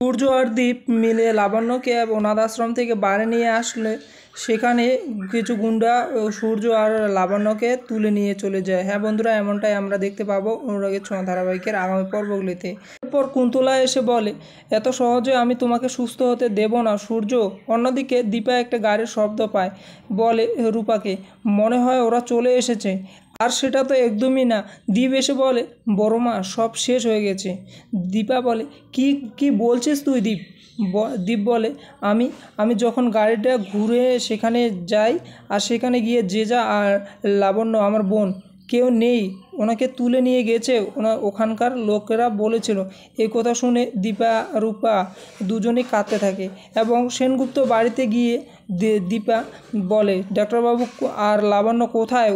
সূর্য আর দীপ মিলে লাবণ্যকে অনাথ আশ্রম থেকে বাড়ি নিয়ে আসলে সেখানে কিছু গুন্ডা সূর্য আর লাবণ্যকে তুলে নিয়ে চলে যায়। হ্যাঁ বন্ধুরা, এমনটাই আমরা দেখতে পাবো অনুরাগের ছোঁয়া ধারাবাহিকের আগামী পর্বগুলিতে। এরপর কুন্তলা এসে বলে, এত সহজে আমি তোমাকে সুস্থ হতে দেব না সূর্য। অন্যদিকে দীপা একটা গাড়ির শব্দ পায়, বলে রূপাকে, মনে হয় ওরা চলে এসেছে। আর সেটা তো একদমই না। দীপ এসে বলে, বড় মা সব শেষ হয়ে গেছে। দীপা বলে, কি কি বলছিস তুই দীপ? দীপ বলে, আমি যখন গাড়িটা ঘুরে সেখানে যাই আর সেখানে গিয়ে জেজা আর লাবণ্য আমার বোন কেউ নেই, ওনাকে তুলে নিয়ে গেছে ওখানকার লোকেরা বলেছিল। এই কথা শুনে দীপা রূপা দুজনেই কাঁদতে থাকে এবং সেনগুপ্ত বাড়িতে গিয়ে দীপা বলে, ডাক্তারবাবু আর লাবণ্য কোথায়?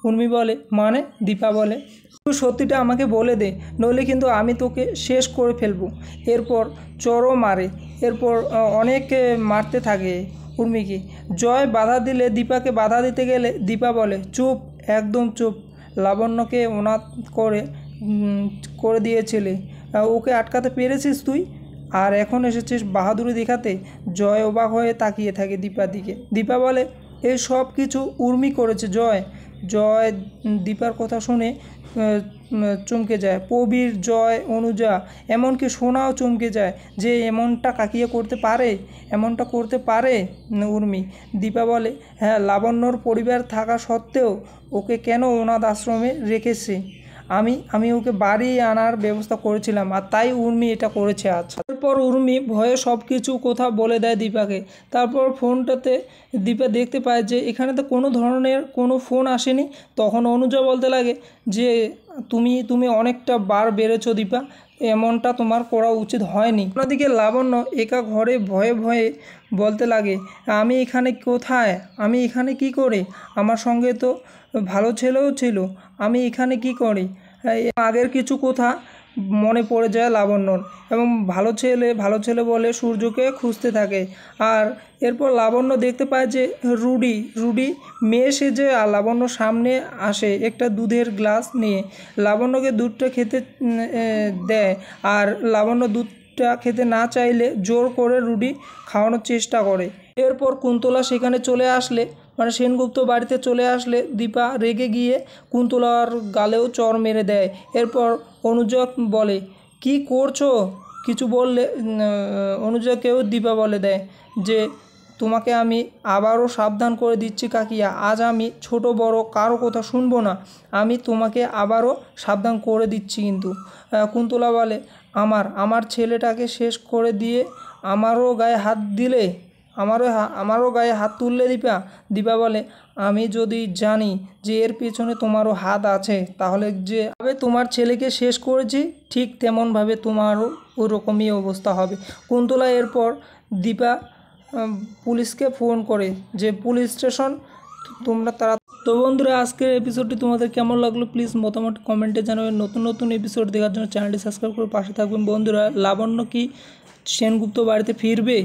উর্মি বলে, মানে? দীপা বলে, তুই সত্যিটা আমাকে বলে দে, নইলে কিন্তু আমি তোকে শেষ করে ফেলবো। এরপর চড়ও মারে, এরপর অনেকে মারতে থাকে উর্মিকে। জয় বাধা দিলে, দীপাকে বাধা দিতে গেলে দীপা বলে, চুপ, একদম চুপ, লাবণ্যকে অনাথ করে দিয়েছিলে, ওকে আটকাতে পেরেছিস তুই, আর এখন এসেছিস বাহাদুরি দেখাতে? জয় অবাক হয়ে তাকিয়ে থাকে দীপার দিকে। দীপা বলে, এই সব কিছু উর্মি করেছে জয়। দীপার কথা শুনে চমকে যায়। প্রবীর, জয়, অনুজা, এমনকি সোনাও চমকে যায় যে এমনটা কাকিয়ে করতে পারে, এমনটা করতে পারে উর্মি। দীপা বলে, হ্যাঁ, লাবণ্যর পরিবার থাকা সত্ত্বেও ওকে কেন অনাথ আশ্রমে রেখেছে? আমি ওকে বাড়ি আনার ব্যবস্থা করেছিলাম, আর তাই উর্মি এটা করেছে। আচ্ছা। এরপর উর্মি ভয়ে সব কিছু কথা বলে দেয় দীপাকে। তারপর ফোনটাতে দীপা দেখতে পায় যে এখানে তো কোনো ধরনের কোনো ফোন আসেনি। তখন অনুজা বলতে লাগে যে তুমি অনেকটা বার বেড়েছো দীপা, এমনটা তোমার করা উচিত হয়নি। অন্যদিকে লাবণ্য একা ঘরে ভয়ে ভয়ে বলতে লাগে, আমি এখানে কোথায়? আমি এখানে কি করে? আমার সঙ্গে তো ভালো ছেলেও ছিল, আমি এখানে কি করি? আগের কিছু কথা মনে পড়ে যায় লাবণ্যর এবং ভালো ছেলে বলে সূর্যকে খুঁজতে থাকে। আর এরপর লাবণ্য দেখতে পায় যে রুডি মেয়ে সেজে আর লাবণ্যর সামনে আসে একটা দুধের গ্লাস নিয়ে। লাবণ্যকে দুধটা খেতে দেয়, আর লাবণ্য দুধটা খেতে না চাইলে জোর করে রুডি খাওয়ানোর চেষ্টা করে। এরপর কুন্তলা সেখানে চলে আসলে, মানে সেনগুপ্ত বাড়িতে চলে আসলে, দীপা রেগে গিয়ে কুন্তলার গালেও চড় মেরে দেয়। এরপর অনুজা বলে, কি করছো? কিছু বললে অনুজাকেও দীপা বলে দেয় যে তোমাকে আমি আবারও সাবধান করে দিচ্ছি কাকিয়া, আজ আমি ছোট বড় কারো কথা শুনবো না, আমি তোমাকে আবারও সাবধান করে দিচ্ছি। কিন্তু কুন্তলা বলে, আমার ছেলেটাকে শেষ করে দিয়ে আমারও গায়ে হাত দিলে, আমারও গায়ে হাত তুললে দীপা বলে, আমি যদি জানি যে এর পেছনে তোমারও হাত আছে, তাহলে যেভাবে তোমার ছেলেকে শেষ করেছি ঠিক তেমনভাবে তোমারও ওরকমই অবস্থা হবে। কুন্তলা এরপর দীপা পুলিশকে ফোন করে যে পুলিশ স্টেশন তোমরা তারা। তো বন্ধুরা, আজকের এপিসোডটি তোমাদের কেমন লাগলো প্লিজ মতামত কমেন্টে জানাবেন। নতুন এপিসোড দেখার জন্য চ্যানেলটি সাবস্ক্রাইব করে পাশে থাকবেন। বন্ধুরা, লাবণ্য কি সেনগুপ্ত বাড়িতে ফিরবে?